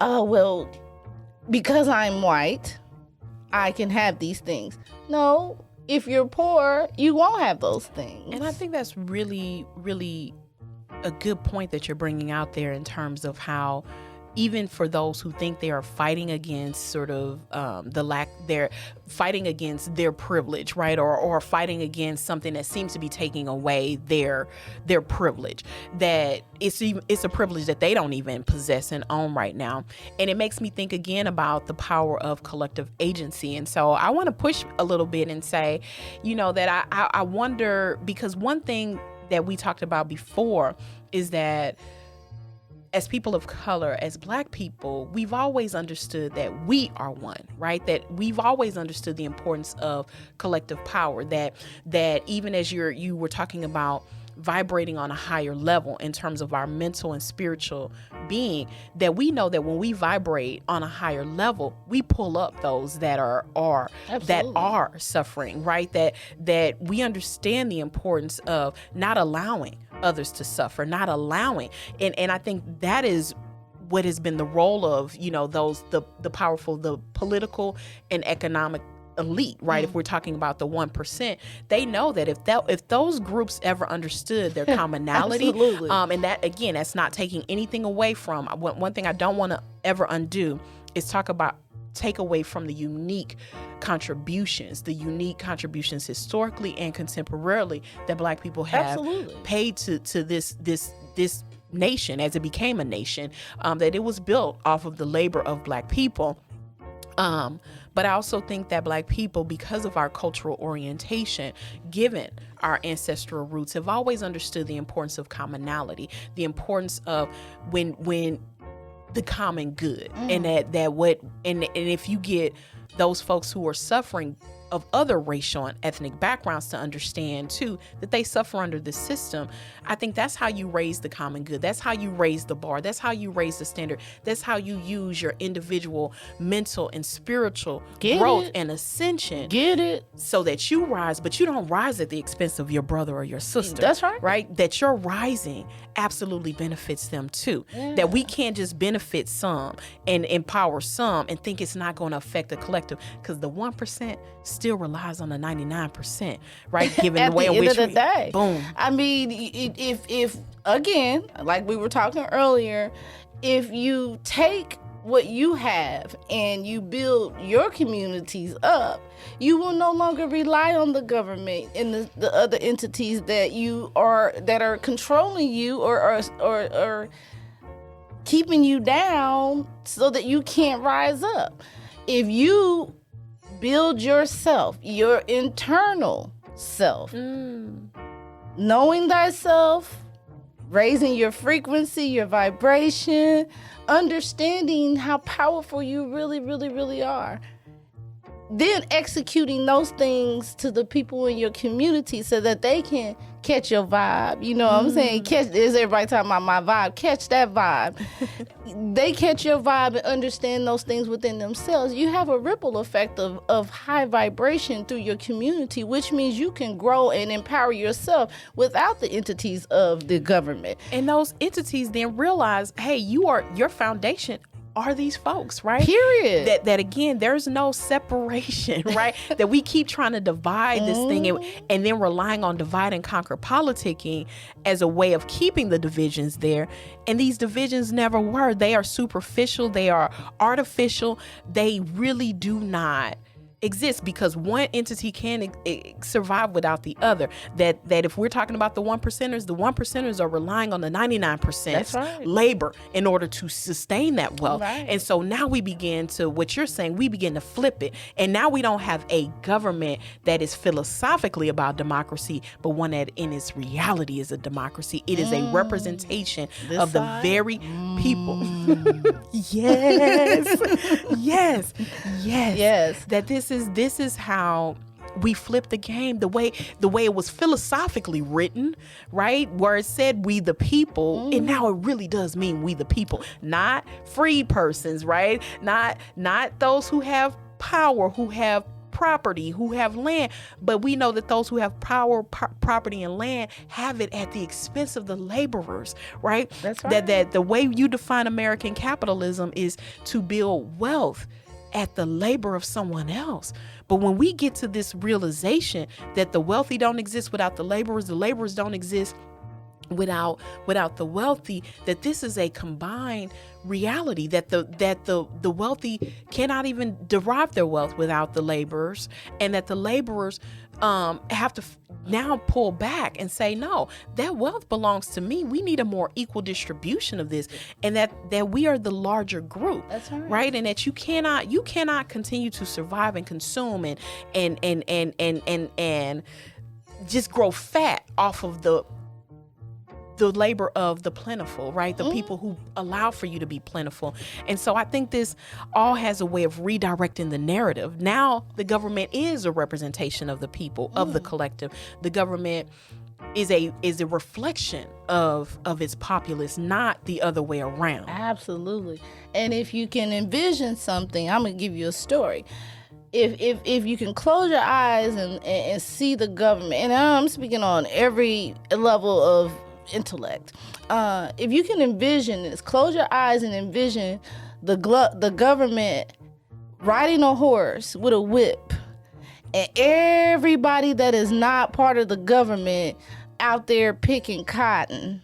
oh, well, because I'm white, I can have these things. No, if you're poor, you won't have those things.
And I think that's really, really a good point that you're bringing out there in terms of how even for those who think they are fighting against sort of they're fighting against their privilege, right? Or fighting against something that seems to be taking away their privilege, that it's a privilege that they don't even possess and own right now. And it makes me think again about the power of collective agency. And so I want to push a little bit and say, that I wonder, because one thing that we talked about before is that as people of color, as Black people, we've always understood that we are one, right? That we've always understood the importance of collective power, that even as you were talking about vibrating on a higher level in terms of our mental and spiritual being, that we know that when we vibrate on a higher level, we pull up those that are suffering, right? That we understand the importance of not allowing others to suffer, not allowing. And I think that is what has been the role of, the powerful, the political and economic elite, right? If we're talking about the 1%, they know that if those groups ever understood their commonality, and that, again, that's not taking anything away from, one thing I don't want to ever undo is take away from the unique contributions historically and contemporarily that Black people have paid to this nation as it became a nation, that it was built off of the labor of Black people. But I also think that Black people, because of our cultural orientation, given our ancestral roots, have always understood the importance of commonality, the importance of when the common good, and and if you get those folks who are suffering of other racial and ethnic backgrounds to understand too that they suffer under this system, I think that's how you raise the common good. That's how you raise the bar. That's how you raise the standard. That's how you use your individual mental and spiritual growth and ascension.
Get it?
So that you rise, but you don't rise at the expense of your brother or your sister.
That's right.
Right? That your rising absolutely benefits them too. Yeah. That we can't just benefit some and empower some and think it's not going to affect the collective, because the 1% still relies on the 99%, right? Given the way in which
day.
Boom.
I mean, if again, like we were talking earlier, if you take what you have and you build your communities up, you will no longer rely on the government and the other entities that are controlling you or keeping you down so that you can't rise up. If you build yourself, your internal self, knowing thyself, raising your frequency, your vibration, understanding how powerful you really, really, really are, then executing those things to the people in your community so that they can catch your vibe. You know what I'm saying? Catch, is everybody talking about my vibe? Catch that vibe. They catch your vibe and understand those things within themselves. You have a ripple effect of high vibration through your community, which means you can grow and empower yourself without the entities of the government.
And those entities then realize, hey, your foundation are these folks, right?
Period.
That again, there's no separation, right? That we keep trying to divide this thing and then relying on divide and conquer politicking as a way of keeping the divisions there. And these divisions never were. They are superficial. They are artificial. They really do not exist because one entity can't survive without the other. That if we're talking about the 1%ers are relying on the 99% labor in order to sustain that wealth.
Right.
And so now we begin to, what you're saying, we begin to flip it. And now we don't have a government that is philosophically about democracy, but one that in its reality is a democracy. It is a representation of the very people. Yes. That this is how we flip the game, the way it was philosophically written, right? Where it said we the people, and now it really does mean we the people, not free persons, right? Not those who have power, who have property, who have land, but we know that those who have power, property, and land have it at the expense of the laborers, right?
That's right.
That the way you define American capitalism is to build wealth at the labor of someone else. But when we get to this realization that the wealthy don't exist without the laborers don't exist without the wealthy, that this is a combined reality, that the wealthy cannot even derive their wealth without the laborers, and that the laborers have to now pull back and say, no, that wealth belongs to me. We need a more equal distribution of this, and that we are the larger group.
That's
right? And that you cannot continue to survive and consume and just grow fat off of the labor of the plentiful, right? The people who allow for you to be plentiful. And so I think this all has a way of redirecting the narrative. Now the government is a representation of the people, of the collective. The government is a reflection of its populace, not the other way around.
Absolutely. And if you can envision something, I'm going to give you a story. If you can close your eyes and see the government, and I'm speaking on every level of intellect. If you can envision this, close your eyes and envision the government riding a horse with a whip, and everybody that is not part of the government out there picking cotton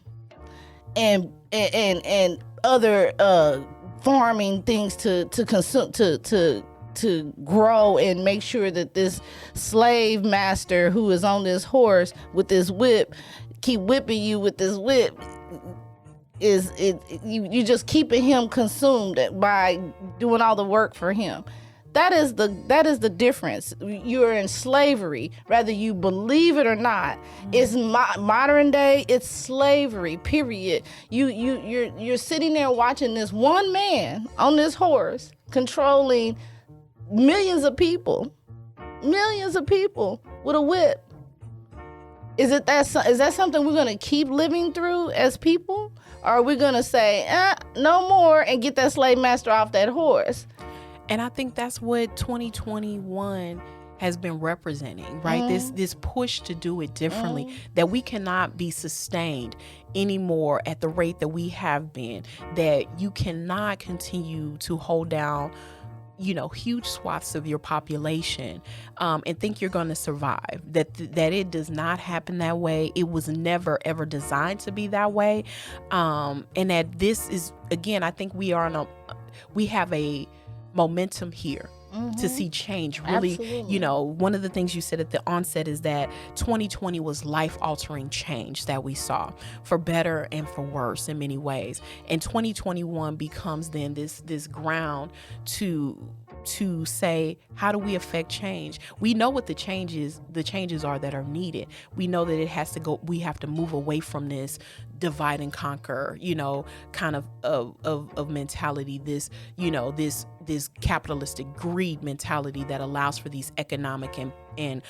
and other farming things to consume to grow and make sure that this slave master who is on this horse with this whip keep whipping you with this whip you just keeping him consumed by doing all the work for him. That is the difference. You're in slavery, whether you believe it or not. It's modern day. It's slavery. Period. You're sitting there watching this one man on this horse controlling millions of people with a whip. Is that something we're going to keep living through as people? Or are we going to say, no more, and get that slave master off that horse?
And I think that's what 2021 has been representing, right? This push to do it differently, that we cannot be sustained anymore at the rate that we have been, that you cannot continue to hold down huge swaths of your population and think you're going to survive, that it does not happen that way. It was never ever designed to be that way. And that this is, again, I think we have a momentum here to see change. Really,
Absolutely.
One of the things you said at the onset is that 2020 was life-altering change that we saw, for better and for worse in many ways. And 2021 becomes then this ground to to say, how do we affect change? We know what the changes are that are needed. We know that it has to go, we have to move away from this divide and conquer, kind of mentality, this, this capitalistic greed mentality that allows for these economic and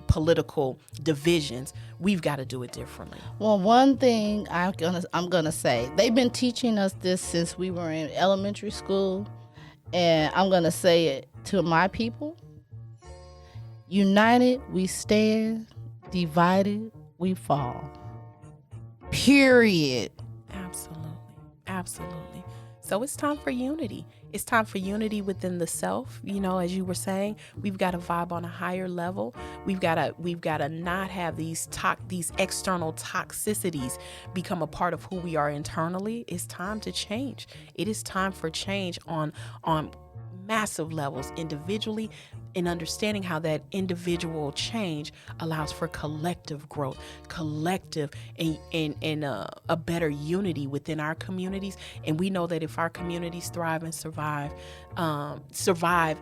political divisions. We've got to do it differently.
Well, one thing I'm gonna say, they've been teaching us this since we were in elementary school. And I'm going to say it to my people. United, we stand. Divided, we fall. Period.
Absolutely. Absolutely. So it's time for unity. It's time for unity within the self. As you were saying, we've got to vibe on a higher level. We've got to not have these external toxicities become a part of who we are internally. It's time to change. It is time for change on massive levels individually, and understanding how that individual change allows for collective growth, collective and a better unity within our communities. And we know that if our communities thrive and survive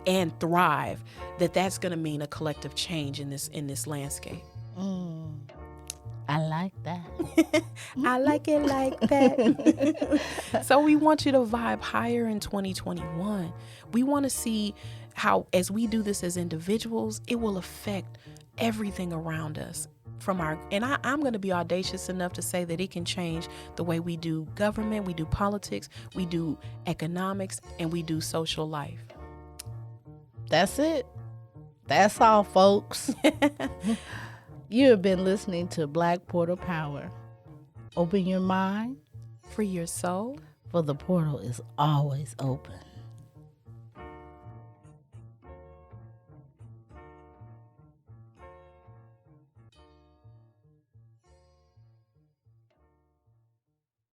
and thrive, that's going to mean a collective change in this landscape.
I like that.
I like it like that. So we want you to vibe higher in 2021. We want to see how, as we do this as individuals, it will affect everything around us. I'm going to be audacious enough to say that it can change the way we do government, we do politics, we do economics, and we do social life.
That's it. That's all, folks. You have been listening to Black Portal Power. Open your mind.
Free your soul.
For the portal is always open.